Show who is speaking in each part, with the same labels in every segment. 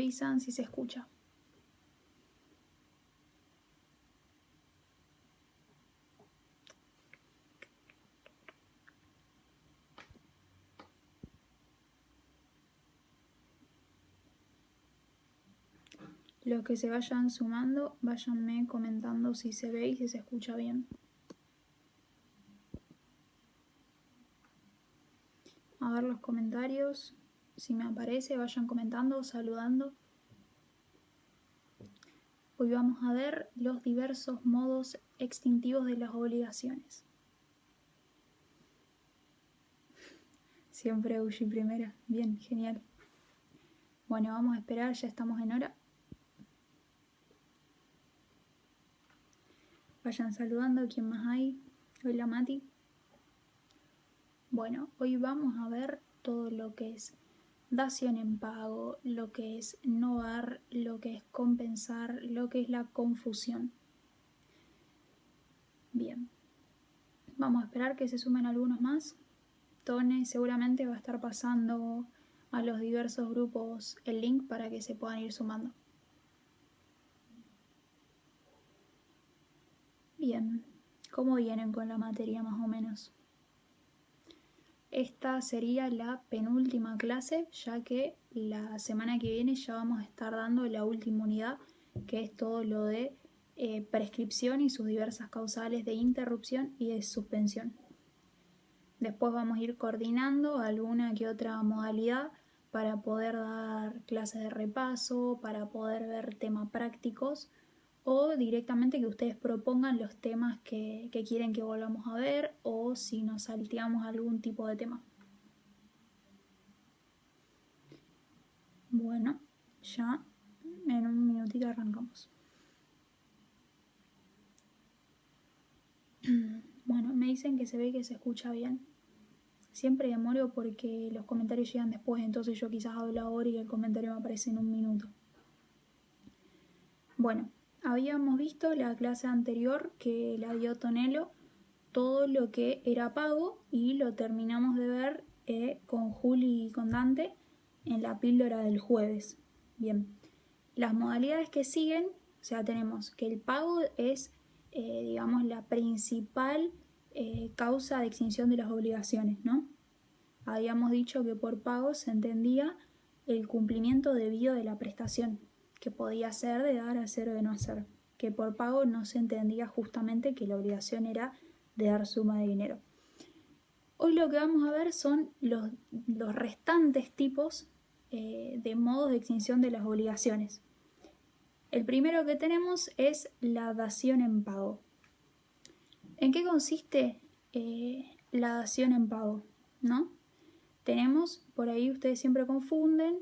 Speaker 1: avisan si se escucha. Los que se vayan sumando, váyanme comentando si se ve y si se escucha bien. A ver los comentarios, si me aparece, vayan comentando, saludando. Hoy vamos a ver los diversos modos extintivos de las obligaciones. Siempre Uji primera. Bien, genial. Bueno, vamos a esperar, ya estamos en hora. Vayan saludando, ¿quién más hay? Hola Mati. Bueno, hoy vamos a ver todo lo que es dación en pago, lo que es no dar, lo que es compensar, lo que es la confusión. Bien, vamos a esperar que se sumen algunos más. Tone seguramente va a estar pasando a los diversos grupos el link para que se puedan ir sumando. Bien, ¿cómo vienen con la materia más o menos? Esta sería la penúltima clase, ya que la semana que viene ya vamos a estar dando la última unidad, que es todo lo de prescripción y sus diversas causales de interrupción y de suspensión. Después vamos a ir coordinando alguna que otra modalidad para poder dar clases de repaso, para poder ver temas prácticos o directamente que ustedes propongan los temas que quieren que volvamos a ver o si nos salteamos algún tipo de tema. Bueno, ya en un minutito arrancamos. Bueno, me dicen que se ve que se escucha bien. Siempre demoro porque los comentarios llegan después, entonces yo quizás hablo ahora y el comentario me aparece en un minuto. Bueno, habíamos visto la clase anterior que la dio Tonelo, todo lo que era pago y lo terminamos de ver con Juli y con Dante en la píldora del jueves. Bien, las modalidades que siguen, o sea, tenemos que el pago es, digamos, la principal causa de extinción de las obligaciones, ¿no? Habíamos dicho que por pago se entendía el cumplimiento debido de la prestación, que podía ser de dar, hacer o de no hacer, que por pago no se entendía justamente que la obligación era de dar suma de dinero. Hoy lo que vamos a ver son los restantes tipos de modos de extinción de las obligaciones. El primero que tenemos es la dación en pago. ¿En qué consiste la dación en pago? ¿No? Tenemos, por ahí ustedes siempre confunden,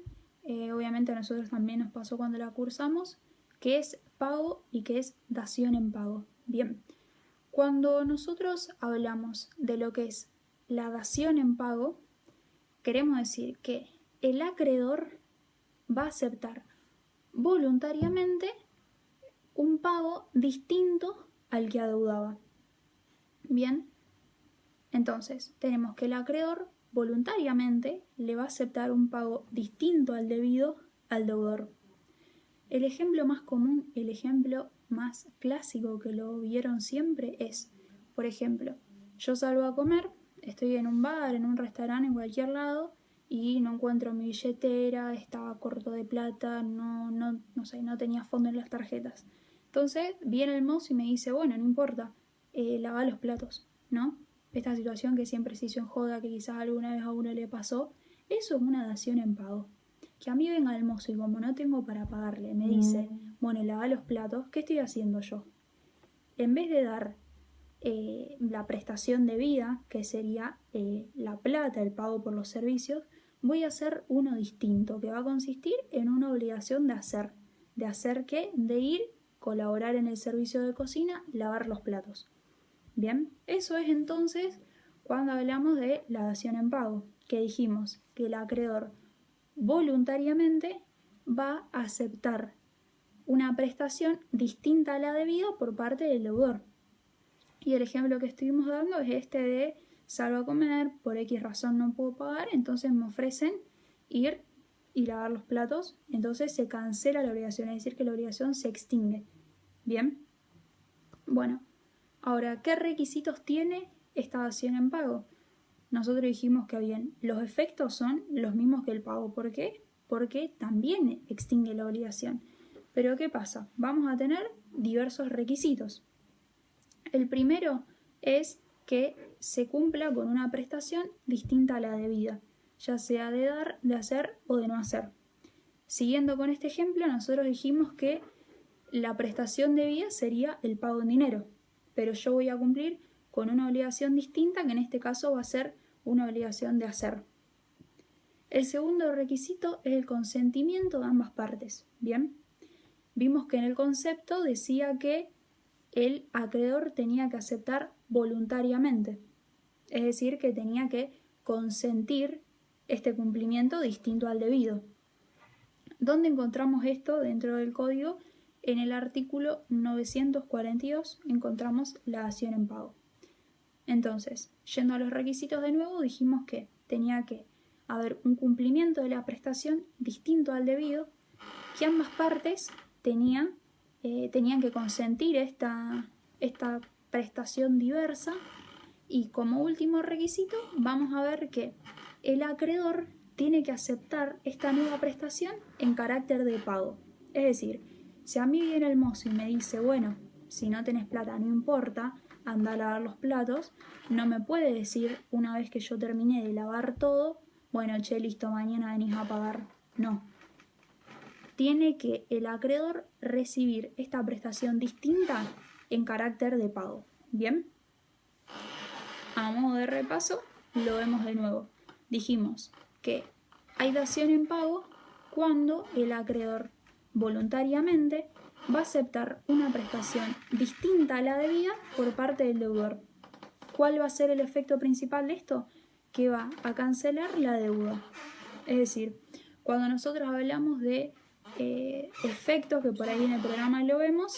Speaker 1: obviamente a nosotros también nos pasó cuando la cursamos, qué es pago y qué es dación en pago. Bien, cuando nosotros hablamos de lo que es la dación en pago, queremos decir que el acreedor va a aceptar voluntariamente un pago distinto al que adeudaba. Bien, entonces tenemos que el acreedor voluntariamente le va a aceptar un pago distinto al debido al deudor. El ejemplo más común, el ejemplo más clásico que lo vieron siempre es, por ejemplo, yo salgo a comer, estoy en un bar, en un restaurante, en cualquier lado y no encuentro mi billetera, estaba corto de plata, no sé, no tenía fondo en las tarjetas. Entonces viene el mozo y me dice, bueno, no importa, lava los platos, ¿no? Esta situación que siempre se hizo en joda, que quizás alguna vez a uno le pasó, eso es una dación en pago. Que a mí venga el mozo y como no tengo para pagarle, me dice, bueno, lava los platos, ¿qué estoy haciendo yo? En vez de dar la prestación debida, que sería la plata, el pago por los servicios, voy a hacer uno distinto, que va a consistir en una obligación de hacer. ¿De hacer qué? De ir, colaborar en el servicio de cocina, lavar los platos. Bien, eso es entonces cuando hablamos de la dación en pago, que dijimos que el acreedor voluntariamente va a aceptar una prestación distinta a la debida por parte del deudor. Y el ejemplo que estuvimos dando es este de salgo a comer, por X razón no puedo pagar, entonces me ofrecen ir y lavar los platos, entonces se cancela la obligación, es decir, que la obligación se extingue. Bien. Bueno, ahora, ¿qué requisitos tiene esta dación en pago? Nosotros dijimos que bien, los efectos son los mismos que el pago. ¿Por qué? Porque también extingue la obligación. Pero ¿qué pasa? Vamos a tener diversos requisitos. El primero es que se cumpla con una prestación distinta a la debida, ya sea de dar, de hacer o de no hacer. Siguiendo con este ejemplo, nosotros dijimos que la prestación debida sería el pago en dinero, pero yo voy a cumplir con una obligación distinta, que en este caso va a ser una obligación de hacer. El segundo requisito es el consentimiento de ambas partes. Bien, vimos que en el concepto decía que el acreedor tenía que aceptar voluntariamente, es decir, que tenía que consentir este cumplimiento distinto al debido. ¿Dónde encontramos esto dentro del código? En el artículo 942 encontramos la dación en pago. Entonces, yendo a los requisitos de nuevo, dijimos que tenía que haber un cumplimiento de la prestación distinto al debido, que ambas partes tenían que consentir esta prestación diversa, y como último requisito vamos a ver que el acreedor tiene que aceptar esta nueva prestación en carácter de pago. Es decir, si a mí viene el mozo y me dice, bueno, si no tenés plata no importa, anda a lavar los platos, no me puede decir una vez que yo terminé de lavar todo, bueno, che, listo, mañana venís a pagar. No. Tiene que el acreedor recibir esta prestación distinta en carácter de pago. ¿Bien? A modo de repaso, lo vemos de nuevo. Dijimos que hay dación en pago cuando el acreedor voluntariamente va a aceptar una prestación distinta a la debida por parte del deudor. ¿Cuál va a ser el efecto principal de esto? Que va a cancelar la deuda. Es decir, cuando nosotros hablamos de efectos, que por ahí en el programa lo vemos,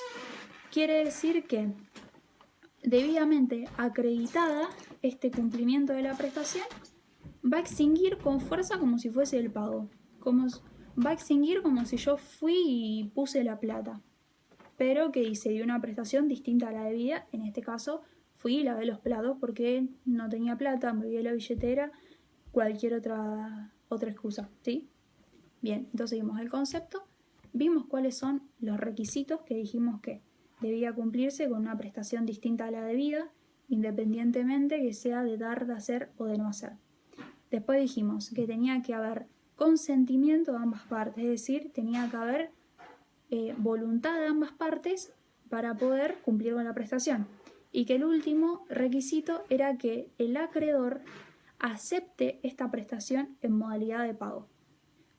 Speaker 1: quiere decir que debidamente acreditada este cumplimiento de la prestación va a extinguir con fuerza como si fuese el pago. Va a extinguir como si yo fui y puse la plata, pero que hice de una prestación distinta a la debida. En este caso fui y lavé los platos porque no tenía plata, me olvidé la billetera, cualquier otra excusa, ¿sí? Bien, entonces vimos el concepto, vimos cuáles son los requisitos que dijimos que debía cumplirse con una prestación distinta a la debida, independientemente que sea de dar, de hacer o de no hacer. Después dijimos que tenía que haber consentimiento de ambas partes, es decir, tenía que haber voluntad de ambas partes para poder cumplir con la prestación. Y que el último requisito era que el acreedor acepte esta prestación en modalidad de pago.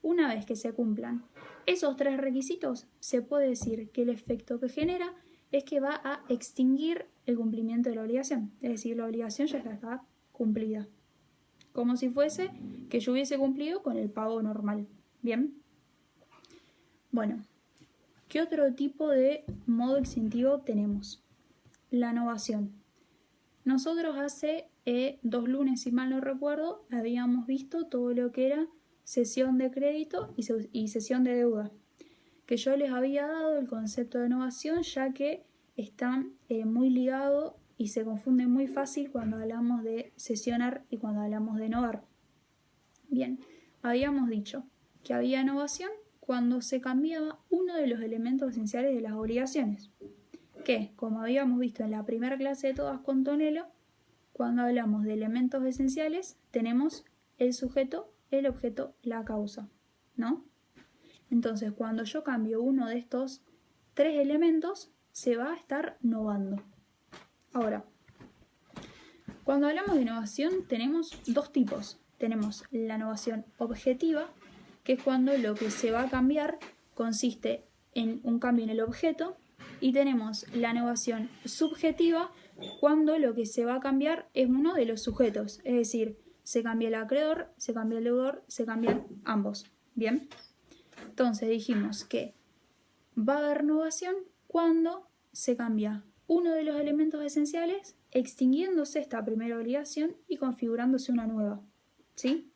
Speaker 1: Una vez que se cumplan esos tres requisitos, se puede decir que el efecto que genera es que va a extinguir el cumplimiento de la obligación. Es decir, la obligación ya está cumplida, como si fuese que yo hubiese cumplido con el pago normal. ¿Bien? Bueno, ¿qué otro tipo de modo extintivo tenemos? La novación. Nosotros hace 2 lunes, si mal no recuerdo, habíamos visto todo lo que era cesión de crédito y cesión de deuda, que yo les había dado el concepto de novación, ya que están muy ligados y se confunden muy fácil cuando hablamos de cesionar y cuando hablamos de novar. Bien, habíamos dicho que había novación cuando se cambiaba uno de los elementos esenciales de las obligaciones, que, como habíamos visto en la primera clase de todas con Tonelo, cuando hablamos de elementos esenciales tenemos el sujeto, el objeto, la causa, ¿no? Entonces, cuando yo cambio uno de estos 3 elementos, se va a estar novando. Ahora, cuando hablamos de novación tenemos 2 tipos. Tenemos la novación objetiva, que es cuando lo que se va a cambiar consiste en un cambio en el objeto, y tenemos la novación subjetiva, cuando lo que se va a cambiar es uno de los sujetos, es decir, se cambia el acreedor, se cambia el deudor, se cambian ambos. Bien, entonces dijimos que va a haber novación cuando se cambia uno de los elementos esenciales, extinguiéndose esta primera obligación y configurándose una nueva, ¿sí?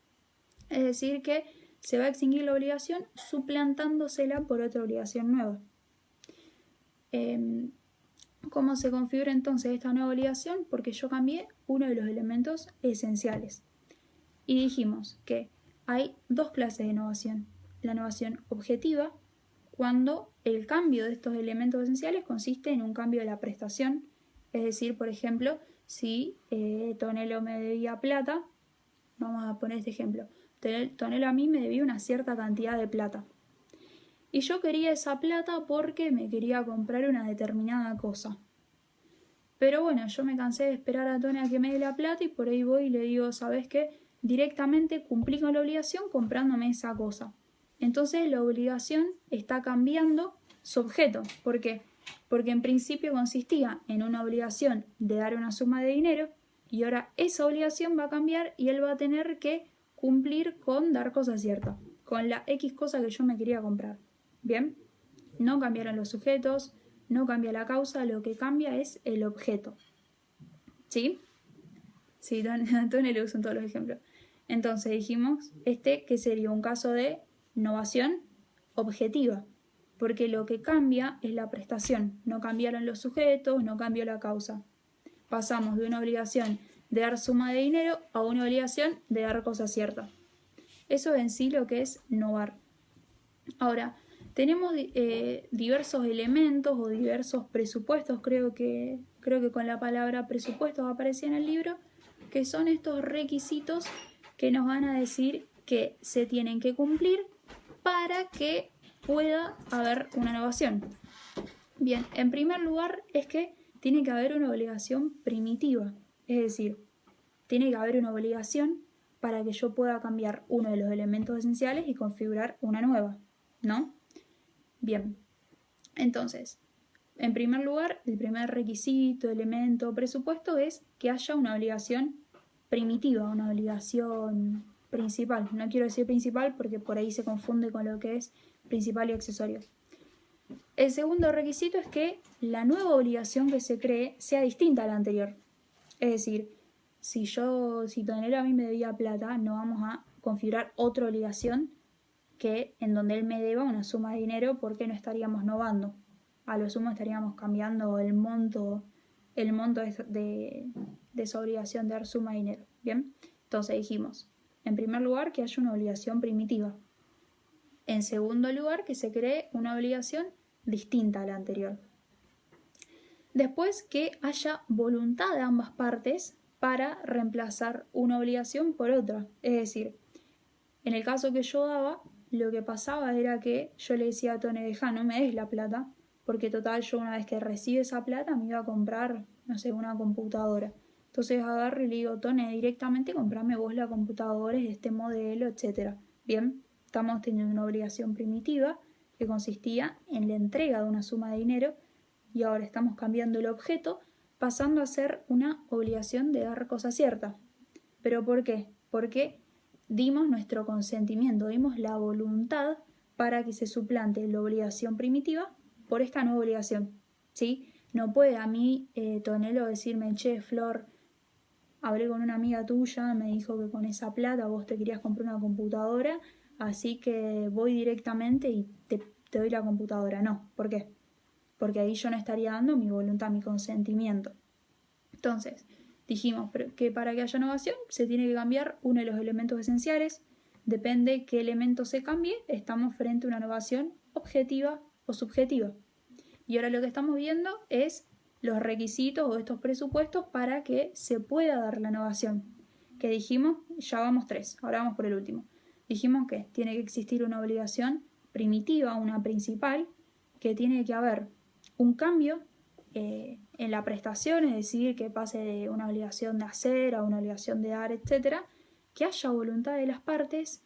Speaker 1: Es decir, que se va a extinguir la obligación suplantándosela por otra obligación nueva. ¿Cómo se configura entonces esta nueva obligación? Porque yo cambié uno de los elementos esenciales. Y dijimos que hay dos clases de novación. La novación objetiva, cuando el cambio de estos elementos esenciales consiste en un cambio de la prestación. Es decir, por ejemplo, si Tonelo me debía plata, vamos a poner este ejemplo. Tonelo a mí me debía una cierta cantidad de plata. Y yo quería esa plata porque me quería comprar una determinada cosa. Pero bueno, yo me cansé de esperar a Tone a que me dé la plata y por ahí voy y le digo, ¿sabes qué? Directamente cumplí con la obligación comprándome esa cosa. Entonces la obligación está cambiando su objeto. ¿Por qué? Porque en principio consistía en una obligación de dar una suma de dinero y ahora esa obligación va a cambiar y él va a tener que cumplir con dar cosa cierta, con la X cosa que yo me quería comprar. ¿Bien? No cambiaron los sujetos, no cambia la causa, lo que cambia es el objeto. ¿Sí? Sí, Tone le uso en todos los ejemplos. Entonces dijimos, que sería un caso de novación objetiva, porque lo que cambia es la prestación, no cambiaron los sujetos, no cambió la causa. Pasamos de una obligación de dar suma de dinero a una obligación de dar cosa cierta. Eso es en sí lo que es novar. Ahora, tenemos diversos elementos o diversos presupuestos, creo que con la palabra presupuestos aparecía en el libro, que son estos requisitos que nos van a decir que se tienen que cumplir para que pueda haber una novación. Bien, en primer lugar es que tiene que haber una obligación primitiva, es decir, tiene que haber una obligación para que yo pueda cambiar uno de los elementos esenciales y configurar una nueva, ¿no? Bien, entonces, en primer lugar, el primer requisito, elemento, presupuesto es que haya una obligación primitiva, una obligación principal. No quiero decir principal porque por ahí se confunde con lo que es principal y accesorio. El segundo requisito es que la nueva obligación que se cree sea distinta a la anterior. Es decir, si Tonelo a mí me debía plata, no vamos a configurar otra obligación que en donde él me deba una suma de dinero porque no estaríamos novando. A lo sumo estaríamos cambiando el monto de esa obligación de dar suma de dinero. ¿Bien? Entonces dijimos, en primer lugar, que haya una obligación primitiva. En segundo lugar, que se cree una obligación distinta a la anterior. Después, que haya voluntad de ambas partes para reemplazar una obligación por otra. Es decir, en el caso que yo daba, lo que pasaba era que yo le decía a Tone, deja, no me des la plata, porque total yo una vez que recibe esa plata me iba a comprar, no sé, una computadora. Entonces agarro y le digo, Tone, directamente comprame vos la computadora de este modelo, etc. Bien, estamos teniendo una obligación primitiva que consistía en la entrega de una suma de dinero y ahora estamos cambiando el objeto pasando a ser una obligación de dar cosa cierta. ¿Pero por qué? Porque dimos nuestro consentimiento, dimos la voluntad para que se suplante la obligación primitiva por esta nueva obligación, ¿sí? No puede a mí, Tonelo, decirme, che, Flor, hablé con una amiga tuya, me dijo que con esa plata vos te querías comprar una computadora, así que voy directamente y te doy la computadora. No, ¿por qué? Porque ahí yo no estaría dando mi voluntad, mi consentimiento. Entonces, dijimos que para que haya novación se tiene que cambiar uno de los elementos esenciales. Depende qué elemento se cambie, estamos frente a una novación objetiva o subjetiva. Y ahora lo que estamos viendo es los requisitos o estos presupuestos para que se pueda dar la novación. Que dijimos, ya vamos 3, ahora vamos por el último. Dijimos que tiene que existir una obligación primitiva, una principal, que tiene que haber un cambio en la prestación, es decir, que pase de una obligación de hacer a una obligación de dar, etc., que haya voluntad de las partes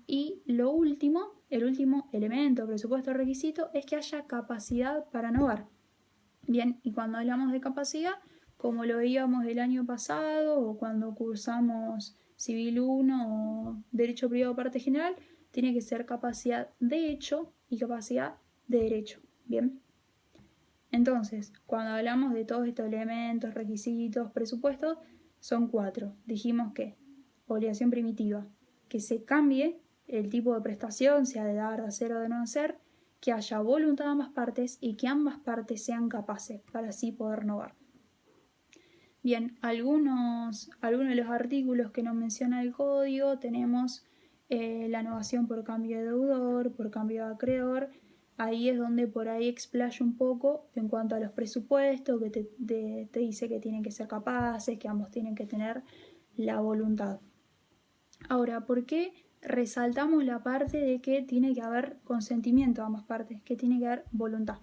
Speaker 1: y lo último, el último elemento, presupuesto, requisito, es que haya capacidad para novar. Bien, y cuando hablamos de capacidad, como lo veíamos el año pasado o cuando cursamos Civil 1 o Derecho Privado Parte General, tiene que ser capacidad de hecho y capacidad de derecho. Bien. Entonces, cuando hablamos de todos estos elementos, requisitos, presupuestos, son 4. Dijimos que obligación primitiva, que se cambie el tipo de prestación, sea de dar, de hacer o de no hacer, que haya voluntad de ambas partes y que ambas partes sean capaces para así poder novar. Bien, algunos de los artículos que nos menciona el código tenemos la novación por cambio de deudor, por cambio de acreedor. Ahí es donde por ahí explayo un poco en cuanto a los presupuestos, que te dice que tienen que ser capaces, que ambos tienen que tener la voluntad. Ahora, ¿por qué resaltamos la parte de que tiene que haber consentimiento de ambas partes, que tiene que haber voluntad?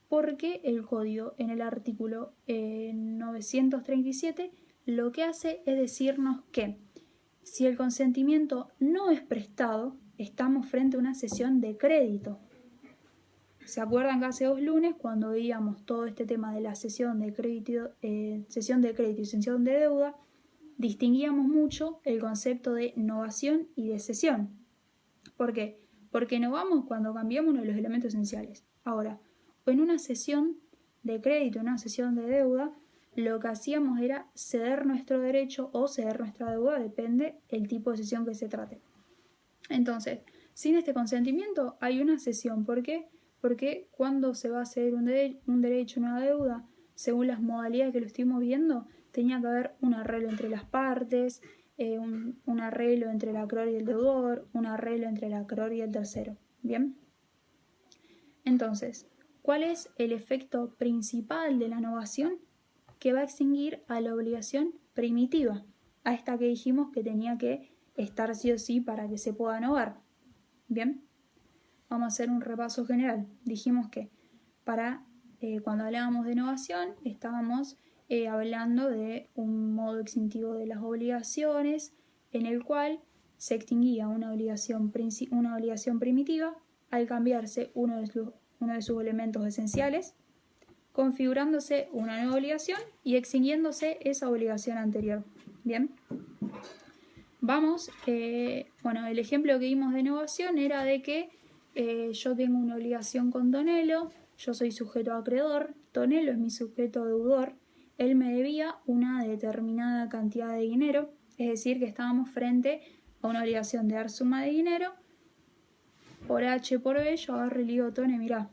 Speaker 1: Porque el código en el artículo 937 lo que hace es decirnos que si el consentimiento no es prestado, estamos frente a una cesión de crédito. ¿Se acuerdan que hace 2 lunes cuando veíamos todo este tema de la cesión de crédito y cesión de deuda, distinguíamos mucho el concepto de novación y de cesión? ¿Por qué? Porque novamos cuando cambiamos uno de los elementos esenciales. Ahora, en una cesión de crédito, en una cesión de deuda, lo que hacíamos era ceder nuestro derecho o ceder nuestra deuda, depende el tipo de cesión que se trate. Entonces, sin este consentimiento hay una cesión. ¿Por qué? Porque cuando se va a ceder un derecho, una deuda, según las modalidades que lo estuvimos viendo, tenía que haber un arreglo entre las partes, un arreglo entre el acreedor y el deudor, un arreglo entre el acreedor y el tercero. ¿Bien? Entonces, ¿cuál es el efecto principal de la novación? Que va a extinguir a la obligación primitiva, a esta que dijimos que tenía que estar sí o sí para que se pueda novar. Bien, vamos a hacer un repaso general. Dijimos que cuando hablábamos de novación estábamos hablando de un modo extintivo de las obligaciones en el cual se extinguía una obligación primitiva al cambiarse uno de sus elementos esenciales, configurándose una nueva obligación y extinguiéndose esa obligación anterior. Bien, vamos, el ejemplo que dimos de novación era de que yo tengo una obligación con Tonelo, yo soy sujeto acreedor, Tonelo es mi sujeto deudor, él me debía una determinada cantidad de dinero, es decir, que estábamos frente a una obligación de dar suma de dinero. Por H por B, yo agarro y le digo, Tone, mirá,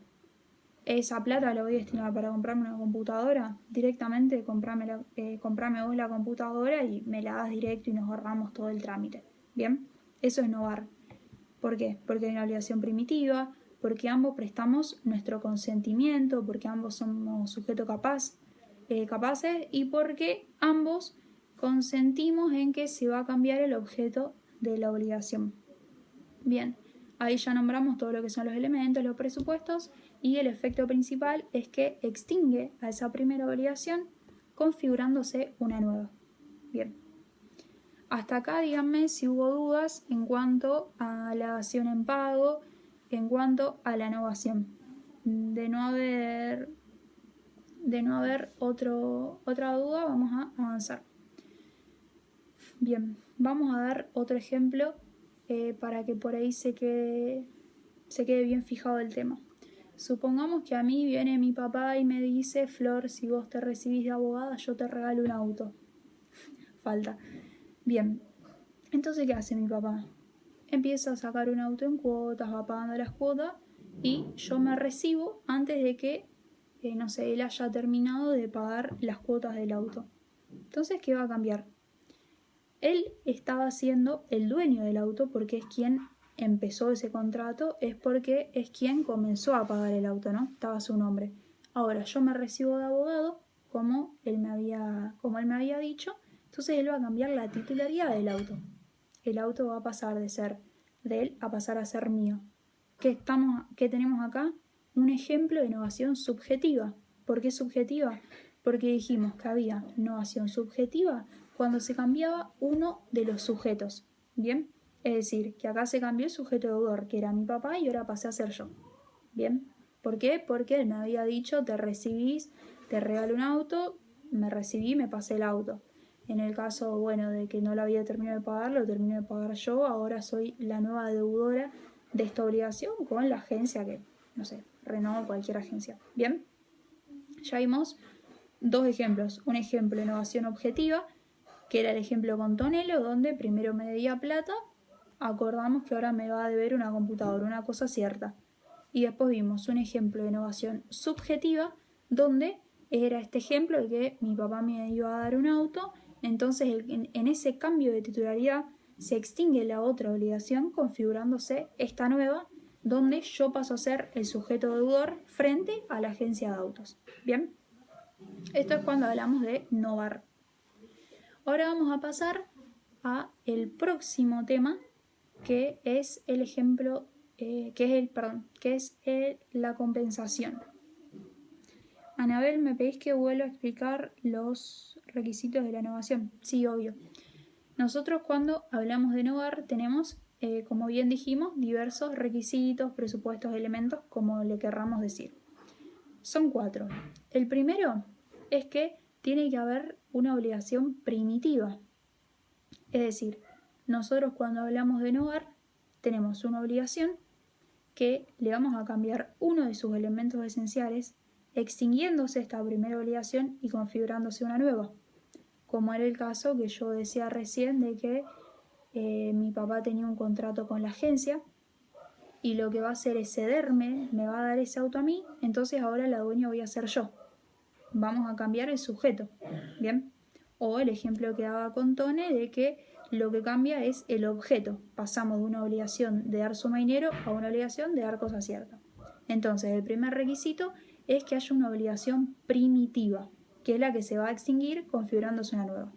Speaker 1: esa plata la voy a destinar para comprarme una computadora, directamente comprame vos la computadora y me la das directo y nos ahorramos todo el trámite. Bien, eso es novar. ¿Por qué? Porque hay una obligación primitiva, porque ambos prestamos nuestro consentimiento, porque ambos somos sujetos capaces y porque ambos consentimos en que se va a cambiar el objeto de la obligación. Bien, ahí ya nombramos todo lo que son los elementos, los presupuestos, y el efecto principal es que extingue a esa primera obligación configurándose una nueva. Bien, hasta acá díganme si hubo dudas en cuanto a la dación en pago, en cuanto a la novación. De no haber otra duda, vamos a avanzar. Bien, vamos a dar otro ejemplo para que por ahí se quede bien fijado el tema. Supongamos que a mí viene mi papá y me dice, Flor, si vos te recibís de abogada, yo te regalo un auto. Falta. Bien, entonces, ¿qué hace mi papá? Empieza a sacar un auto en cuotas, va pagando las cuotas y yo me recibo antes de que, él haya terminado de pagar las cuotas del auto. Entonces, ¿qué va a cambiar? Él estaba siendo el dueño del auto porque es quien empezó ese contrato, es porque es quien comenzó a pagar el auto, ¿no? Estaba a su nombre. Ahora, yo me recibo de abogado, como él me había dicho, entonces él va a cambiar la titularidad del auto. El auto va a pasar de ser de él a pasar a ser mío. ¿Qué tenemos acá? Un ejemplo de novación subjetiva. ¿Por qué subjetiva? Porque dijimos que había novación subjetiva cuando se cambiaba uno de los sujetos. ¿Bien? Es decir, que acá se cambió el sujeto deudor, que era mi papá, y ahora pasé a ser yo. ¿Bien? ¿Por qué? Porque él me había dicho, te recibís, te regalo un auto, me recibí, me pasé el auto. En el caso, de que no lo había terminado de pagar, lo terminé de pagar yo, ahora soy la nueva deudora de esta obligación con la agencia que, Renault, cualquier agencia. ¿Bien? Ya vimos 2 ejemplos. Un ejemplo de novación objetiva, que era el ejemplo con Tonelo, donde primero me debía plata acordamos que ahora me va a deber una computadora, una cosa cierta. Y después vimos un ejemplo de novación subjetiva, donde era este ejemplo de que mi papá me iba a dar un auto, entonces en ese cambio de titularidad se extingue la otra obligación configurándose esta nueva, donde yo paso a ser el sujeto deudor frente a la agencia de autos. Bien, esto es cuando hablamos de novar. Ahora vamos a pasar a el próximo tema, que es el ejemplo, la compensación. Anabel, ¿me pedís que vuelva a explicar los requisitos de la novación? Sí, obvio. Nosotros cuando hablamos de novar tenemos, como bien dijimos, diversos requisitos, presupuestos, elementos, como le querramos decir. Son 4. El primero es que tiene que haber una obligación primitiva. Es decir, nosotros cuando hablamos de novar tenemos una obligación que le vamos a cambiar uno de sus elementos esenciales, extinguiéndose esta primera obligación y configurándose una nueva, como era el caso que yo decía recién de que mi papá tenía un contrato con la agencia y lo que va a hacer es cederme, me va a dar ese auto a mí, entonces ahora la dueña voy a ser yo. Vamos a cambiar el sujeto, ¿bien? O el ejemplo que daba con Tone de que lo que cambia es el objeto. Pasamos de una obligación de dar suma y dinero a una obligación de dar cosa cierta. Entonces, el primer requisito es que haya una obligación primitiva, que es la que se va a extinguir configurándose una nueva.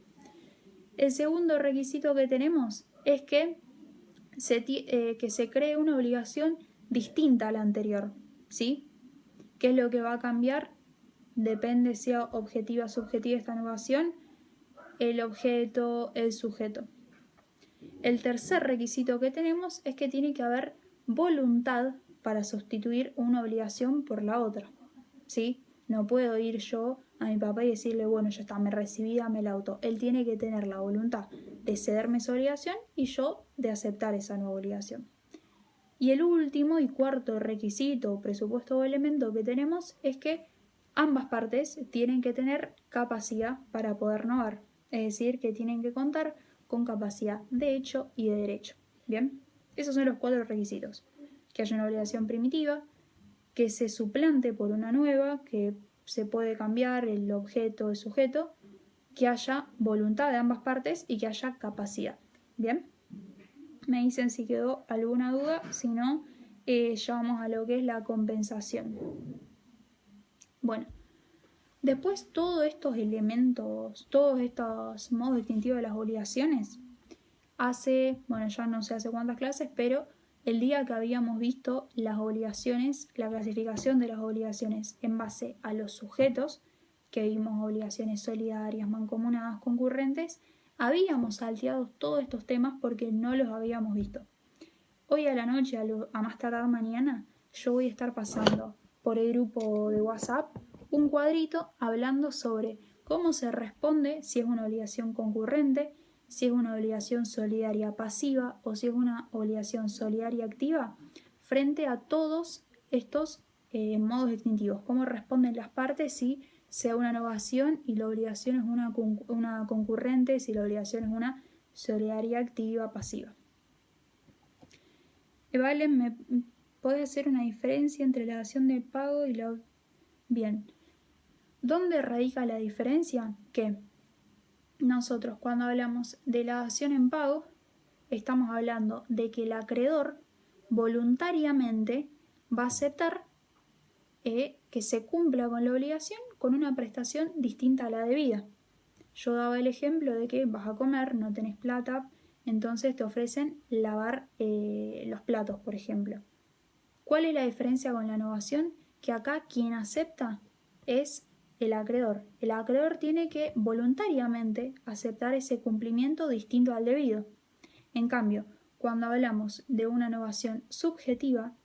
Speaker 1: El segundo requisito que tenemos es que se cree una obligación distinta a la anterior, ¿sí? ¿Qué es lo que va a cambiar? Depende si sea objetiva o subjetiva esta novación, el objeto, el sujeto. El tercer requisito que tenemos es que tiene que haber voluntad para sustituir una obligación por la otra, ¿sí? No puedo ir yo a mi papá y decirle, bueno, ya está, me recibí, dame el auto. Él tiene que tener la voluntad de cederme esa obligación y yo de aceptar esa nueva obligación. Y el último y cuarto requisito, presupuesto o elemento que tenemos es que ambas partes tienen que tener capacidad para poder novar, es decir, que tienen que contar con capacidad de hecho y de derecho. Bien, esos son los 4 requisitos. Que haya una obligación primitiva, que se suplante por una nueva, que se puede cambiar el objeto o el sujeto, que haya voluntad de ambas partes y que haya capacidad. Bien, me dicen si quedó alguna duda, si no, ya vamos a lo que es la compensación. Bueno, después todos estos elementos, todos estos modos distintivos de las obligaciones, ya no sé hace cuántas clases, pero el día que habíamos visto las obligaciones, la clasificación de las obligaciones en base a los sujetos, que vimos obligaciones solidarias, mancomunadas, concurrentes, habíamos salteado todos estos temas porque no los habíamos visto. Hoy a la noche, a más tardar mañana, yo voy a estar pasando por el grupo de WhatsApp un cuadrito hablando sobre cómo se responde si es una obligación concurrente, si es una obligación solidaria pasiva o si es una obligación solidaria activa frente a todos estos modos distintivos. Cómo responden las partes si sea una novación y la obligación es una concurrente, si la obligación es una solidaria activa pasiva. Vale, ¿me puede hacer una diferencia entre la dación de pago y la... Bien. ¿Dónde radica la diferencia? Que nosotros cuando hablamos de la dación en pago, estamos hablando de que el acreedor voluntariamente va a aceptar que se cumpla con la obligación con una prestación distinta a la debida. Yo daba el ejemplo de que vas a comer, no tenés plata, entonces te ofrecen lavar los platos, por ejemplo. ¿Cuál es la diferencia con la novación? Que acá quien acepta es el acreedor. El acreedor tiene que voluntariamente aceptar ese cumplimiento distinto al debido. En cambio, cuando hablamos de una novación subjetiva,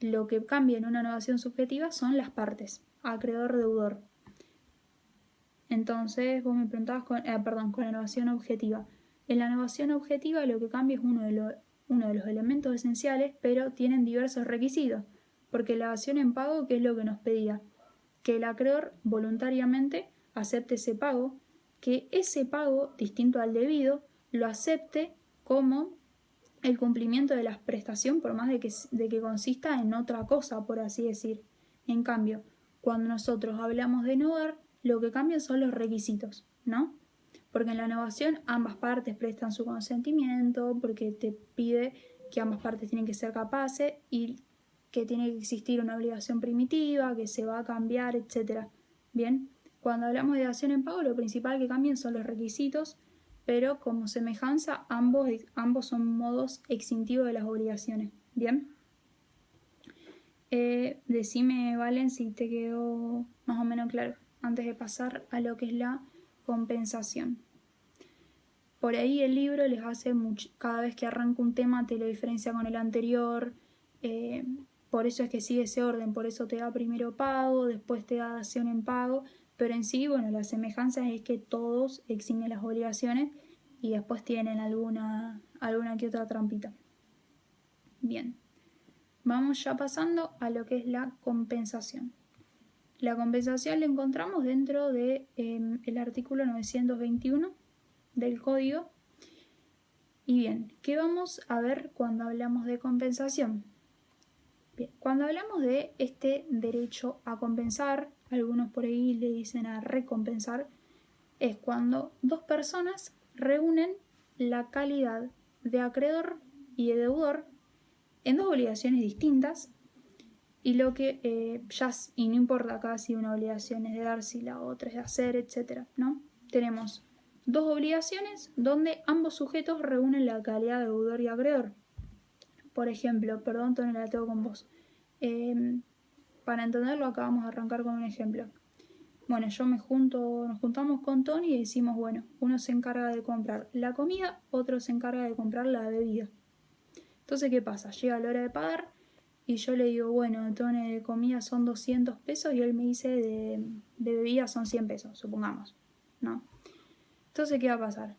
Speaker 1: lo que cambia en una novación subjetiva son las partes, acreedor-deudor. Entonces, vos me preguntabas con la novación objetiva. En la novación objetiva lo que cambia es uno de los elementos esenciales, pero tienen diversos requisitos, porque la dación en pago, ¿qué es lo que nos pedía? Que el acreedor voluntariamente acepte ese pago, que ese pago, distinto al debido, lo acepte como el cumplimiento de la prestación por más de que consista en otra cosa, por así decir. En cambio, cuando nosotros hablamos de innovar, lo que cambian son los requisitos, ¿no? Porque en la innovación ambas partes prestan su consentimiento, porque te pide que ambas partes tienen que ser capaces y que tiene que existir una obligación primitiva, que se va a cambiar, etc. Bien, cuando hablamos de dación en pago, lo principal que cambian son los requisitos, pero como semejanza, ambos son modos extintivos de las obligaciones. Bien. Decime, Valen, si te quedó más o menos claro, antes de pasar a lo que es la compensación. Por ahí el libro les hace cada vez que arranca un tema te lo diferencia con el anterior, por eso es que sigue ese orden, por eso te da primero pago, después te da dación en pago, pero en sí, bueno, la semejanza es que todos exingen las obligaciones y después tienen alguna que otra trampita. Bien, vamos ya pasando a lo que es la compensación. La compensación la encontramos dentro de el artículo 921 del código. Y bien, ¿qué vamos a ver cuando hablamos de compensación? Bien, cuando hablamos de este derecho a compensar, algunos por ahí le dicen a recompensar, es cuando dos personas reúnen la calidad de acreedor y de deudor en dos obligaciones distintas y lo que y no importa acá si una obligación es de dar, si la otra es de hacer, etc., ¿no? Tenemos dos obligaciones donde ambos sujetos reúnen la calidad de deudor y acreedor. Por ejemplo, perdón, Tony, la tengo con vos. Para entenderlo, acá vamos a arrancar con un ejemplo. Bueno, nos juntamos con Tony y decimos, bueno, uno se encarga de comprar la comida, otro se encarga de comprar la bebida. Entonces, ¿qué pasa? Llega la hora de pagar y yo le digo, bueno, Tony, de comida son 200 pesos y él me dice de bebida son 100 pesos, supongamos, ¿no? Entonces, ¿qué va a pasar?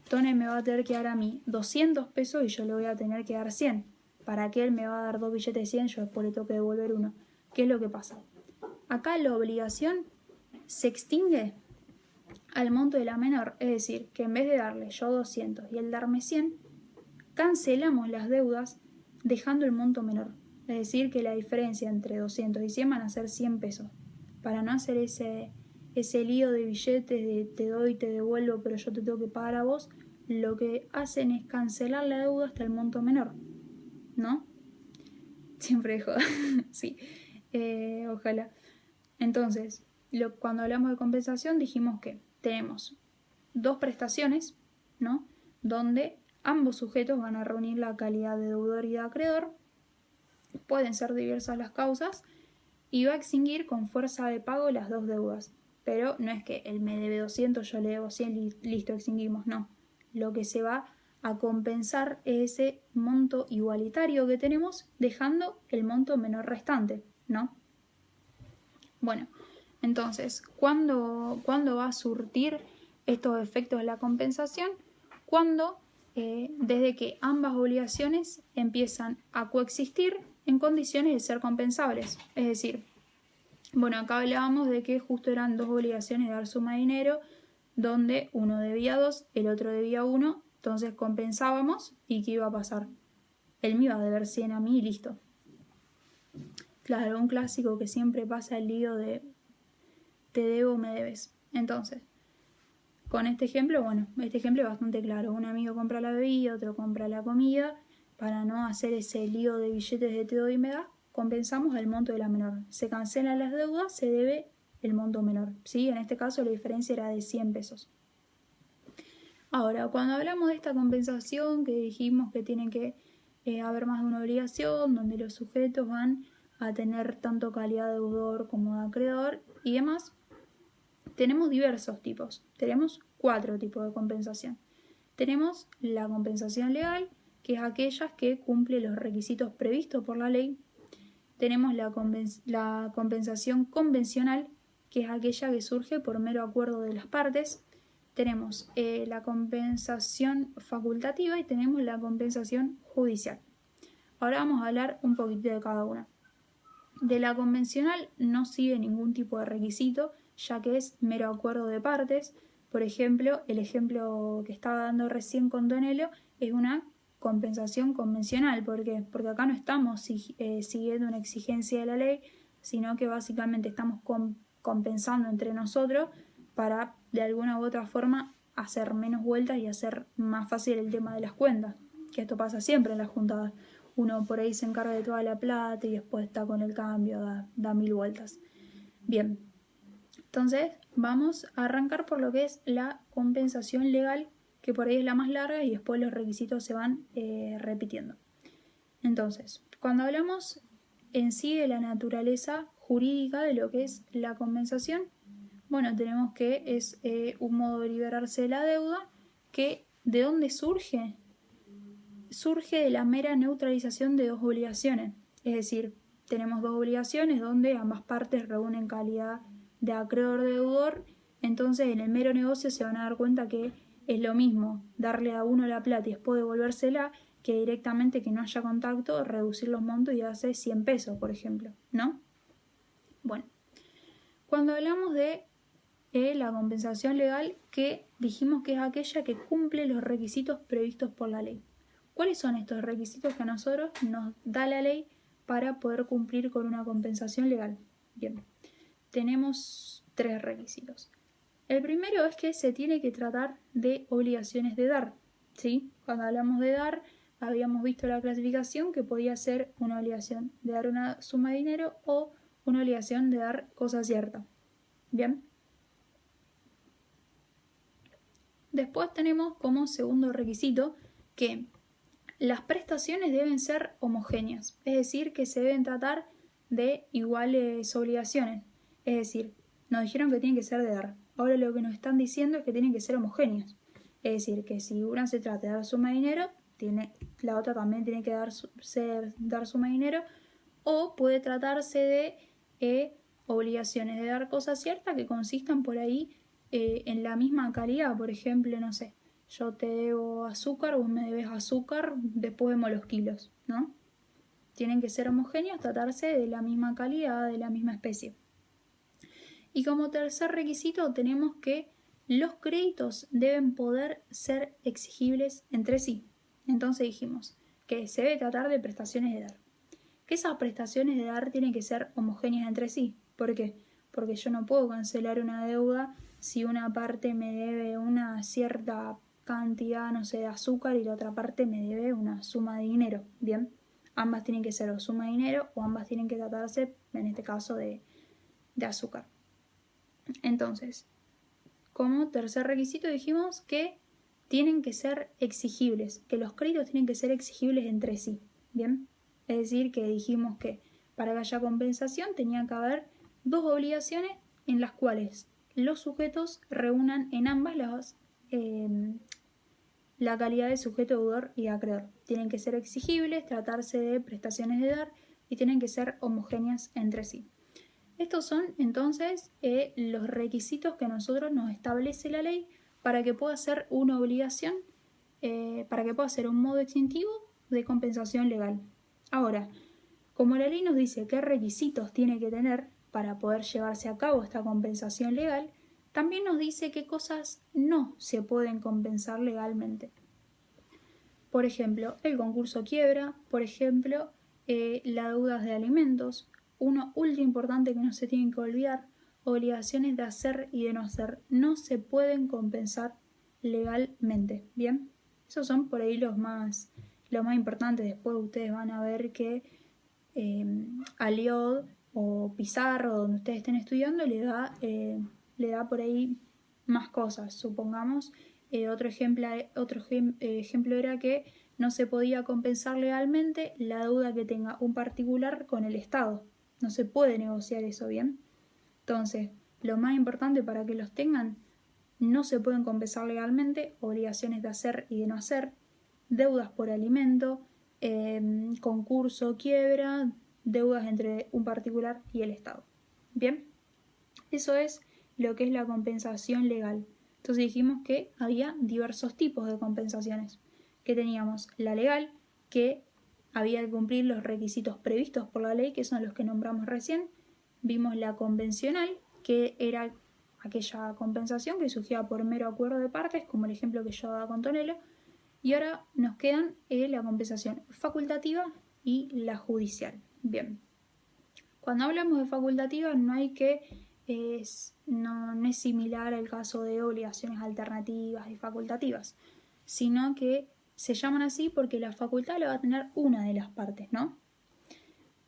Speaker 1: Tony me va a tener que dar a mí 200 pesos y yo le voy a tener que dar 100. Para que él me va a dar dos billetes de 100, yo después le tengo que devolver uno. ¿Qué es lo que pasa? Acá la obligación se extingue al monto de la menor, es decir, que en vez de darle yo 200 y él darme 100, cancelamos las deudas dejando el monto menor. Es decir, que la diferencia entre 200 y 100 van a ser 100 pesos. Para no hacer ese lío de billetes de te doy, te devuelvo, pero yo te tengo que pagar a vos, lo que hacen es cancelar la deuda hasta el monto menor, ¿no? Siempre dejo, sí, ojalá. Entonces, cuando hablamos de compensación dijimos que tenemos dos prestaciones, ¿no? Donde ambos sujetos van a reunir la calidad de deudor y de acreedor, pueden ser diversas las causas, y va a extinguir con fuerza de pago las dos deudas. Pero no es que él me debe 200, yo le debo 100 y listo, extinguimos, no. Lo que se va a compensar es ese monto igualitario que tenemos, dejando el monto menor restante, ¿no? Bueno, entonces, ¿cuándo va a surtir estos efectos de la compensación? Cuando, desde que ambas obligaciones empiezan a coexistir en condiciones de ser compensables. Es decir, bueno, acá hablábamos de que justo eran dos obligaciones de dar suma de dinero, donde uno debía 2, el otro debía 1, entonces compensábamos y ¿qué iba a pasar? Él me iba a deber 100 a mí y listo. Claro, un clásico que siempre pasa el lío de te debo, me debes. Entonces, con este ejemplo, bueno, este ejemplo es bastante claro. Un amigo compra la bebida, otro compra la comida. Para no hacer ese lío de billetes de te doy y me das, compensamos el monto de la menor. Se cancelan las deudas, se debe el monto menor, ¿sí? En este caso la diferencia era de 100 pesos. Ahora, cuando hablamos de esta compensación, que dijimos que tiene que haber más de una obligación, donde los sujetos van a tener tanto calidad de deudor como de acreedor y demás, tenemos diversos tipos. Tenemos 4 tipos de compensación. Tenemos la compensación legal, que es aquella que cumple los requisitos previstos por la ley. Tenemos la compensación convencional, que es aquella que surge por mero acuerdo de las partes. Tenemos la compensación facultativa y tenemos la compensación judicial. Ahora vamos a hablar un poquito de cada una. De la convencional no sigue ningún tipo de requisito, ya que es mero acuerdo de partes. Por ejemplo, el ejemplo que estaba dando recién con Donello es una compensación convencional. ¿Por qué? Porque acá no estamos siguiendo una exigencia de la ley, sino que básicamente estamos compensando entre nosotros para de alguna u otra forma hacer menos vueltas y hacer más fácil el tema de las cuentas, que esto pasa siempre en las juntadas. Uno por ahí se encarga de toda la plata y después está con el cambio, da 1000 vueltas. Bien, entonces vamos a arrancar por lo que es la compensación legal, que por ahí es la más larga y después los requisitos se van repitiendo. Entonces, cuando hablamos en sí de la naturaleza jurídica de lo que es la compensación, bueno, tenemos que es un modo de liberarse de la deuda, que ¿de dónde surge? Surge de la mera neutralización de dos obligaciones. Es decir, tenemos dos obligaciones donde ambas partes reúnen calidad de acreedor-deudor, entonces en el mero negocio se van a dar cuenta que es lo mismo darle a uno la plata y después devolvérsela que directamente que no haya contacto, reducir los montos y darse 100 pesos, por ejemplo, ¿no? Bueno, cuando hablamos de la compensación legal, que dijimos que es aquella que cumple los requisitos previstos por la ley. ¿Cuáles son estos requisitos que a nosotros nos da la ley para poder cumplir con una compensación legal? Bien, tenemos 3 requisitos. El primero es que se tiene que tratar de obligaciones de dar, ¿sí? Cuando hablamos de dar, habíamos visto la clasificación que podía ser una obligación de dar una suma de dinero o una obligación de dar cosa cierta. Bien. Después tenemos como segundo requisito que las prestaciones deben ser homogéneas, es decir, que se deben tratar de iguales obligaciones. Es decir, nos dijeron que tienen que ser de dar. Ahora lo que nos están diciendo es que tienen que ser homogéneos. Es decir, que si una se trata de dar suma de dinero, la otra también tiene que dar suma de dinero, o puede tratarse de obligaciones de dar cosas ciertas que consistan por ahí en la misma calidad. Por ejemplo, no sé, yo te debo azúcar, vos me debes azúcar, después vemos los kilos, ¿no? Tienen que ser homogéneos, tratarse de la misma calidad, de la misma especie. Y como tercer requisito tenemos que los créditos deben poder ser exigibles entre sí. Entonces dijimos que se debe tratar de prestaciones de dar. Que esas prestaciones de dar tienen que ser homogéneas entre sí. ¿Por qué? Porque yo no puedo cancelar una deuda si una parte me debe una cierta cantidad, no sé, de azúcar y la otra parte me debe una suma de dinero. Bien, ambas tienen que ser o suma de dinero o ambas tienen que tratarse, en este caso, de azúcar. Entonces, como tercer requisito dijimos que tienen que ser exigibles, que los créditos tienen que ser exigibles entre sí. Bien, es decir, que dijimos que para que haya compensación tenía que haber dos obligaciones en las cuales los sujetos reúnan en ambas la calidad de sujeto deudor y acreedor. Tienen que ser exigibles, tratarse de prestaciones de dar y tienen que ser homogéneas entre sí. Estos son entonces los requisitos que a nosotros nos establece la ley para que pueda ser una obligación, para que pueda ser un modo extintivo de compensación legal. Ahora, como la ley nos dice qué requisitos tiene que tener para poder llevarse a cabo esta compensación legal, también nos dice qué cosas no se pueden compensar legalmente. Por ejemplo, el concurso quiebra, por ejemplo, las deudas de alimentos. Uno ultra importante que no se tienen que olvidar, obligaciones de hacer y de no hacer no se pueden compensar legalmente. Bien, esos son por ahí los más importantes. Después ustedes van a ver que Aliod o Pizarro, donde ustedes estén estudiando, le da por ahí más cosas. Supongamos, otro ejemplo era que no se podía compensar legalmente la deuda que tenga un particular con el Estado. No se puede negociar eso, ¿bien? Entonces, lo más importante para que los tengan, no se pueden compensar legalmente obligaciones de hacer y de no hacer, deudas por alimento, concurso, quiebra, deudas entre un particular y el Estado. Bien, eso es lo que es la compensación legal. Entonces dijimos que había diversos tipos de compensaciones, que teníamos la legal, que había que cumplir los requisitos previstos por la ley, que son los que nombramos recién. Vimos la convencional, que era aquella compensación que surgía por mero acuerdo de partes, como el ejemplo que yo daba con Tonelo. Y ahora nos quedan la compensación facultativa y la judicial. Bien. Cuando hablamos de facultativa no hay que no es similar al caso de obligaciones alternativas y facultativas, sino que se llaman así porque la facultad la va a tener una de las partes, ¿no?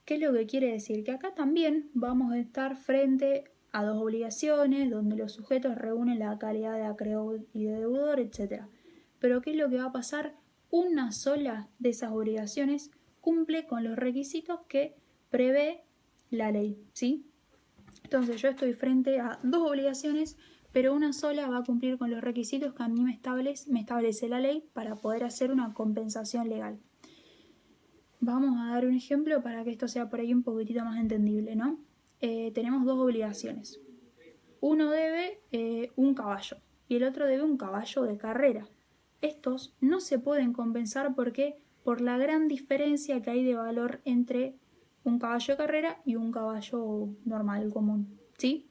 Speaker 1: ¿Qué es lo que quiere decir? Que acá también vamos a estar frente a dos obligaciones donde los sujetos reúnen la calidad de acreedor y de deudor, etc. Pero ¿qué es lo que va a pasar? Una sola de esas obligaciones cumple con los requisitos que prevé la ley, ¿sí? Entonces yo estoy frente a dos obligaciones, pero una sola va a cumplir con los requisitos que a mí me establece la ley para poder hacer una compensación legal. Vamos a dar un ejemplo para que esto sea por ahí un poquitito más entendible, ¿no? Tenemos dos obligaciones. Uno debe un caballo y el otro debe un caballo de carrera. Estos no se pueden compensar porque por la gran diferencia que hay de valor entre un caballo de carrera y un caballo normal, común, ¿sí?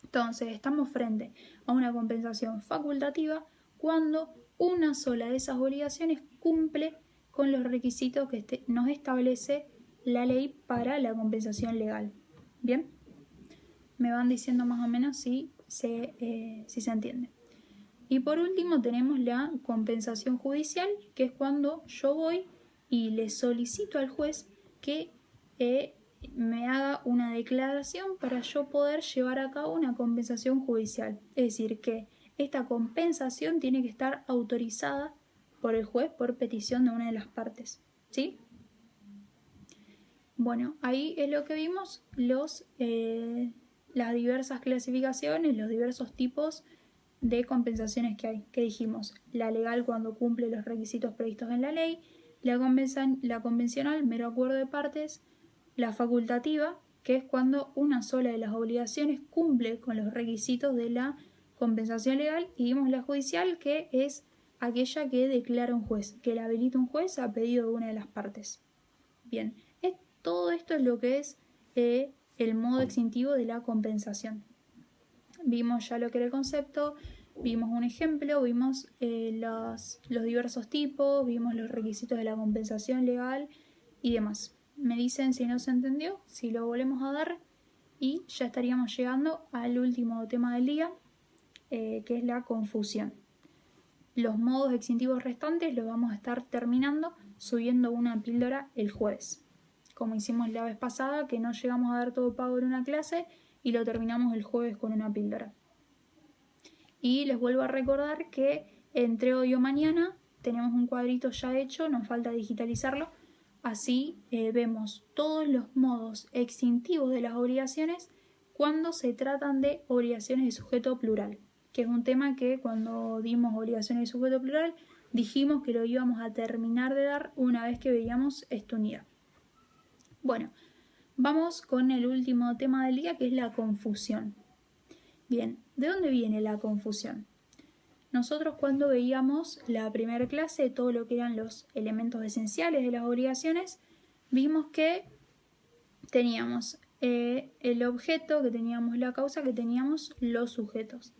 Speaker 1: Entonces estamos frente a una compensación facultativa cuando una sola de esas obligaciones cumple con los requisitos que nos establece la ley para la compensación legal. ¿Bien? Me van diciendo más o menos si se entiende. Y por último tenemos la compensación judicial, que es cuando yo voy y le solicito al juez que me haga una declaración para yo poder llevar a cabo una compensación judicial. Es decir, que esta compensación tiene que estar autorizada por el juez por petición de una de las partes, ¿sí? Bueno, ahí es lo que vimos, las diversas clasificaciones, los diversos tipos de compensaciones que hay, que dijimos, la legal cuando cumple los requisitos previstos en la ley, la convencional, mero acuerdo de partes, la facultativa, que es cuando una sola de las obligaciones cumple con los requisitos de la compensación legal, y vimos la judicial, que es aquella que declara un juez, que la habilita un juez a pedido de una de las partes. Bien, todo esto es lo que es el modo extintivo de la compensación. Vimos ya lo que era el concepto, vimos un ejemplo, vimos los diversos tipos, vimos los requisitos de la compensación legal y demás. Me dicen si no se entendió, si lo volvemos a dar y ya estaríamos llegando al último tema del día, que es la confusión. Los modos extintivos restantes los vamos a estar terminando subiendo una píldora el jueves, como hicimos la vez pasada, que no llegamos a dar todo pago en una clase y lo terminamos el jueves con una píldora. Y les vuelvo a recordar que entre hoy o mañana tenemos un cuadrito ya hecho, nos falta digitalizarlo, así vemos todos los modos extintivos de las obligaciones cuando se tratan de obligaciones de sujeto plural, que es un tema que cuando dimos obligaciones de sujeto plural dijimos que lo íbamos a terminar de dar una vez que veíamos esta unidad. Bueno, vamos con el último tema del día, que es la confusión. Bien, ¿de dónde viene la confusión? Nosotros cuando veíamos la primera clase, todo lo que eran los elementos esenciales de las obligaciones, vimos que teníamos el objeto, que teníamos la causa, que teníamos los sujetos.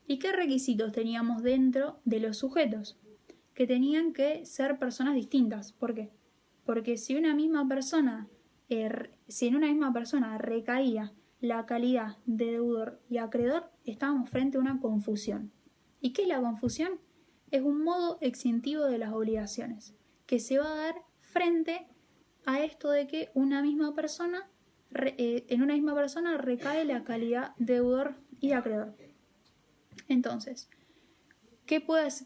Speaker 1: ¿Y qué requisitos teníamos dentro de los sujetos? Que tenían que ser personas distintas. ¿Por qué? Porque si en una misma persona recaía la calidad de deudor y acreedor, estábamos frente a una confusión. ¿Y qué es la confusión? Es un modo extintivo de las obligaciones, que se va a dar frente a esto de que en una misma persona recae la calidad de deudor y acreedor. Entonces,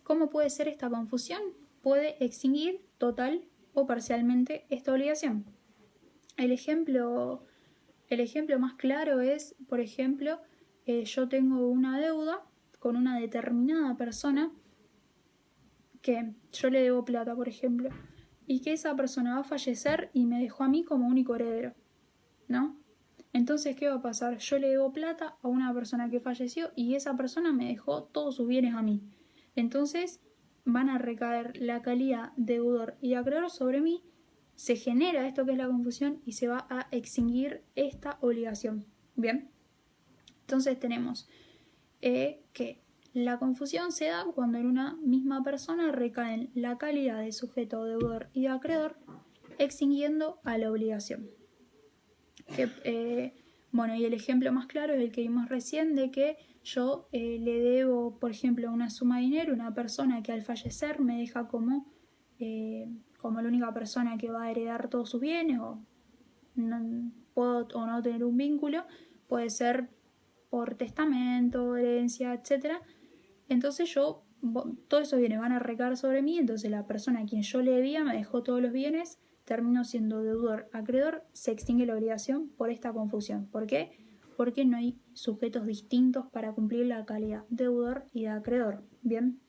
Speaker 1: ¿cómo puede ser esta confusión? Puede extinguir total o parcialmente esta obligación. El ejemplo más claro es, por ejemplo, yo tengo una deuda con una determinada persona que yo le debo plata, por ejemplo, y que esa persona va a fallecer y me dejó a mí como único heredero, ¿no? Entonces, ¿qué va a pasar? Yo le debo plata a una persona que falleció y esa persona me dejó todos sus bienes a mí. Entonces, van a recaer la calidad de deudor y acreedor sobre mí, se genera esto que es la confusión y se va a extinguir esta obligación. Bien, entonces tenemos que La confusión se da cuando en una misma persona recaen la calidad de sujeto, deudor y de acreedor, extinguiendo a la obligación. Bueno, y el ejemplo más claro es el que vimos recién, de que yo le debo, por ejemplo, una suma de dinero a una persona que al fallecer me deja como la única persona que va a heredar todos sus bienes, o no, puedo o no tener un vínculo, puede ser por testamento, herencia, etc. Entonces todos esos bienes van a recaer sobre mí, entonces la persona a quien yo le debía me dejó todos los bienes, termino siendo deudor, acreedor, se extingue la obligación por esta confusión. ¿Por qué? Porque no hay sujetos distintos para cumplir la calidad de deudor y de acreedor. Bien,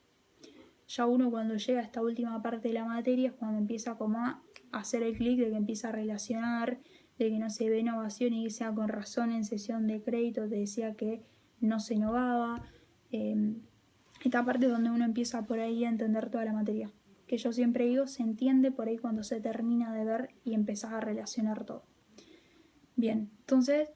Speaker 1: ya uno cuando llega a esta última parte de la materia es cuando empieza como a hacer el clic de que empieza a relacionar, de que no se ve innovación y dice con razón en sesión de crédito te decía que no se innovaba. Esta parte es donde uno empieza por ahí a entender toda la materia, que yo siempre digo, se entiende por ahí cuando se termina de ver y empezás a relacionar todo. Bien, entonces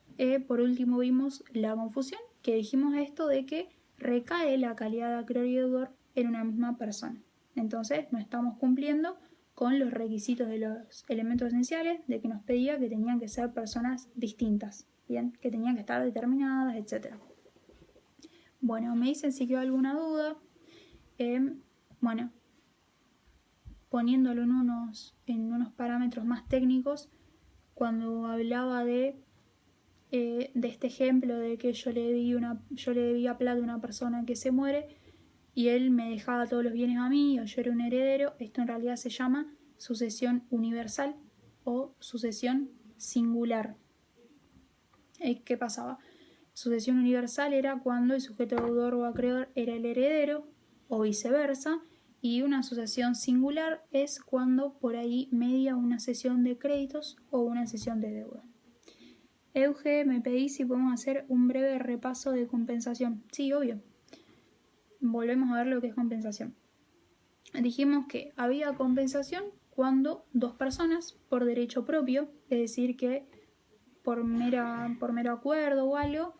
Speaker 1: por último vimos la confusión, que dijimos esto de que recae la calidad de acreedor y deudor en una misma persona. Entonces no estamos cumpliendo con los requisitos de los elementos esenciales de que nos pedía que tenían que ser personas distintas, bien, que tenían que estar determinadas, etc. Bueno, me dicen si quedó alguna duda. Bueno, poniéndolo en unos parámetros más técnicos, cuando hablaba de este ejemplo de que yo le debía plata a una persona que se muere y él me dejaba todos los bienes a mí o yo era un heredero, esto en realidad se llama sucesión universal o sucesión singular. ¿Qué pasaba? Sucesión universal era cuando el sujeto deudor o acreedor era el heredero o viceversa, y una sucesión singular es cuando por ahí media una cesión de créditos o una cesión de deuda. Euge, me pedí si podemos hacer un breve repaso de compensación. Sí, obvio. Volvemos a ver lo que es compensación. Dijimos que había compensación cuando dos personas por derecho propio, es decir que por mero acuerdo o algo,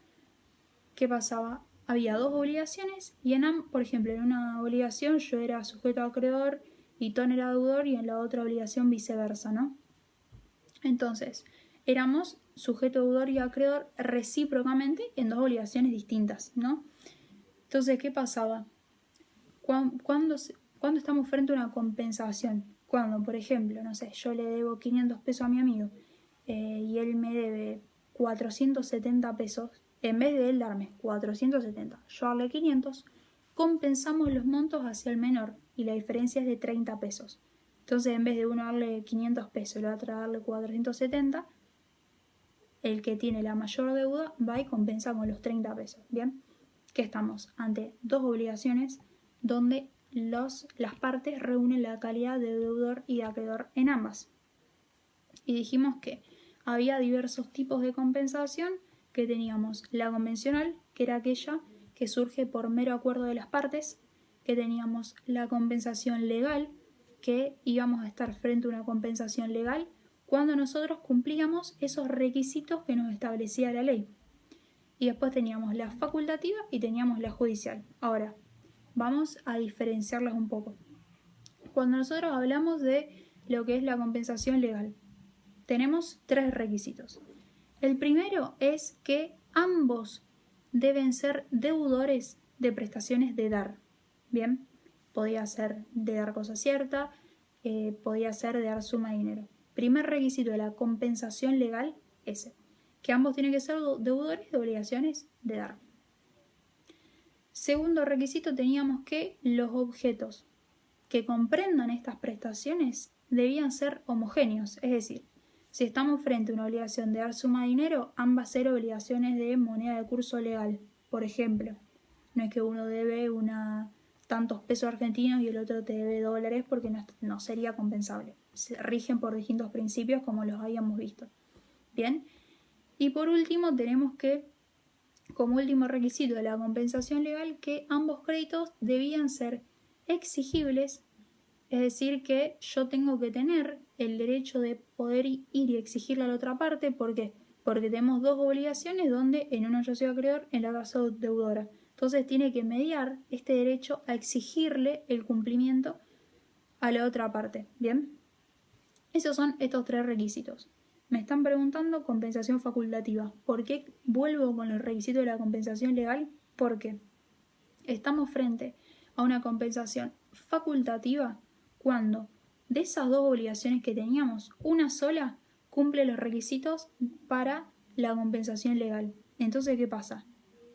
Speaker 1: ¿qué pasaba? Había dos obligaciones y por ejemplo, en una obligación yo era sujeto a acreedor y Ton era deudor, y en la otra obligación viceversa, ¿no? Entonces, éramos sujeto, deudor y acreedor recíprocamente en dos obligaciones distintas, ¿no? Entonces, ¿qué pasaba? Cuando estamos frente a una compensación, cuando, por ejemplo, no sé, yo le debo 500 pesos a mi amigo y él me debe 470 pesos, en vez de él darme 470, yo darle 500, compensamos los montos hacia el menor y la diferencia es de 30 pesos. Entonces, en vez de uno darle 500 pesos y la otra darle 470, el que tiene la mayor deuda va y compensa con los 30 pesos. Bien, que estamos ante dos obligaciones donde las partes reúnen la calidad de deudor y de acreedor en ambas. Y dijimos que había diversos tipos de compensación, que teníamos la convencional, que era aquella que surge por mero acuerdo de las partes, que teníamos la compensación legal, que íbamos a estar frente a una compensación legal cuando nosotros cumplíamos esos requisitos que nos establecía la ley. Y después teníamos la facultativa y teníamos la judicial. Ahora, vamos a diferenciarlas un poco. Cuando nosotros hablamos de lo que es la compensación legal, tenemos tres requisitos. El primero es que ambos deben ser deudores de prestaciones de dar. Bien, podía ser de dar cosa cierta, podía ser de dar suma de dinero. Primer requisito de la compensación legal, ese, que ambos tienen que ser deudores de obligaciones de dar. Segundo requisito, teníamos que los objetos que comprendan estas prestaciones debían ser homogéneos, es decir, si estamos frente a una obligación de dar suma de dinero, ambas ser obligaciones de moneda de curso legal. Por ejemplo, no es que uno debe tantos pesos argentinos y el otro te debe dólares, porque no sería compensable. Se rigen por distintos principios como los habíamos visto. Bien, y por último tenemos que, como último requisito de la compensación legal, que ambos créditos debían ser exigibles, es decir, que yo tengo que tener el derecho de poder ir y exigirle a la otra parte. ¿Por qué? Porque tenemos dos obligaciones donde en uno yo soy acreedor, en la otra soy deudora. Entonces tiene que mediar este derecho a exigirle el cumplimiento a la otra parte. ¿Bien? Esos son estos 3 requisitos. Me están preguntando compensación facultativa. ¿Por qué vuelvo con los requisitos de la compensación legal? Porque estamos frente a una compensación facultativa cuando de esas 2 obligaciones que teníamos, una sola cumple los requisitos para la compensación legal. Entonces, ¿qué pasa?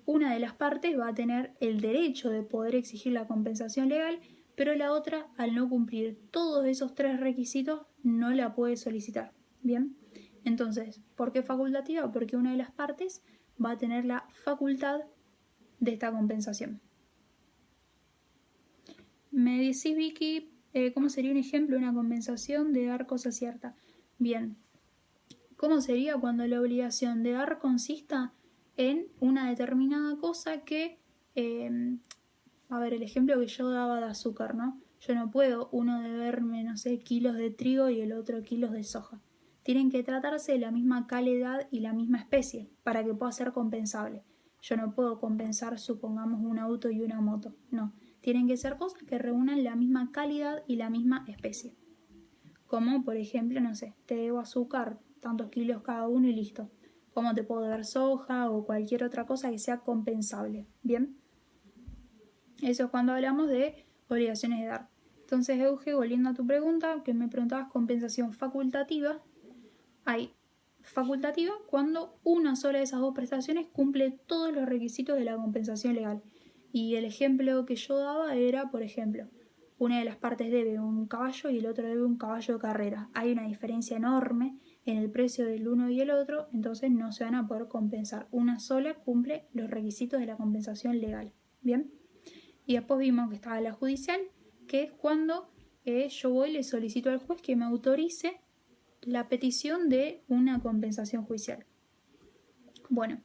Speaker 1: Una de las partes va a tener el derecho de poder exigir la compensación legal, pero la otra, al no cumplir todos esos 3 requisitos, no la puede solicitar. ¿Bien? Entonces, ¿por qué facultativa? Porque una de las partes va a tener la facultad de esta compensación. Me decís, Vicky, ¿cómo sería un ejemplo de una compensación de dar cosa cierta? Bien, ¿cómo sería cuando la obligación de dar consista en una determinada cosa que, a ver, el ejemplo que yo daba de azúcar, ¿no? Yo no puedo uno deberme, no sé, kilos de trigo y el otro kilos de soja. Tienen que tratarse de la misma calidad y la misma especie para que pueda ser compensable. Yo no puedo compensar, supongamos, un auto y una moto. No, tienen que ser cosas que reúnan la misma calidad y la misma especie. Como, por ejemplo, no sé, te debo azúcar, tantos kilos cada uno y listo. Como te puedo dar soja o cualquier otra cosa que sea compensable. ¿Bien? Eso es cuando hablamos de obligaciones de dar. Entonces, Euge, volviendo a tu pregunta, que me preguntabas compensación facultativa. Hay facultativa cuando una sola de esas 2 prestaciones cumple todos los requisitos de la compensación legal. Y el ejemplo que yo daba era, por ejemplo, una de las partes debe un caballo y el otro debe un caballo de carrera. Hay una diferencia enorme en el precio del uno y el otro, entonces no se van a poder compensar. Una sola cumple los requisitos de la compensación legal. ¿Bien? Y después vimos que estaba la judicial, que es cuando yo voy y le solicito al juez que me autorice la petición de una compensación judicial. Bueno,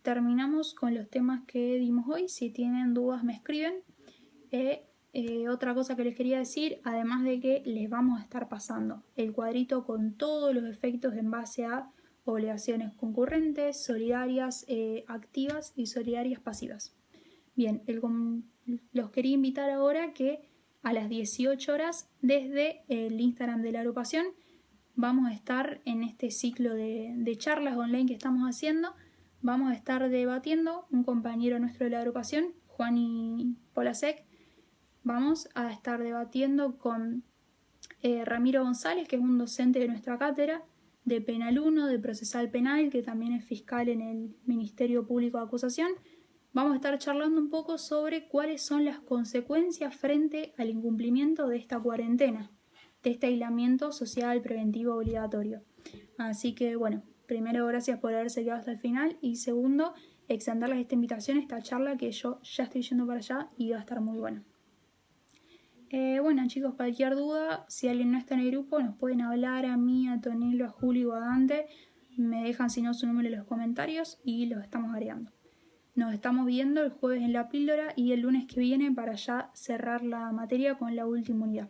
Speaker 1: terminamos con los temas que dimos hoy. Si tienen dudas me escriben. Otra cosa que les quería decir, además de que les vamos a estar pasando el cuadrito con todos los efectos en base a obligaciones concurrentes, solidarias activas y solidarias pasivas. Bien, los quería invitar ahora que a las 18 horas desde el Instagram de la agrupación vamos a estar en este ciclo de charlas online que estamos haciendo. Vamos a estar debatiendo, un compañero nuestro de la agrupación, Juani Polasek, vamos a estar debatiendo con Ramiro González, que es un docente de nuestra cátedra de Penal 1, de Procesal Penal, que también es fiscal en el Ministerio Público de Acusación. Vamos a estar charlando un poco sobre cuáles son las consecuencias frente al incumplimiento de esta cuarentena, de este aislamiento social preventivo obligatorio. Así que, bueno, primero, gracias por haberse quedado hasta el final y segundo, extenderles esta invitación, esta charla que yo ya estoy yendo para allá y va a estar muy buena. Bueno, chicos, cualquier duda, si alguien no está en el grupo, nos pueden hablar a mí, a Tonelo, a Julio o a Dante. Me dejan, si no, su número en los comentarios y los estamos agregando. Nos estamos viendo el jueves en la píldora y el lunes que viene para ya cerrar la materia con la última unidad.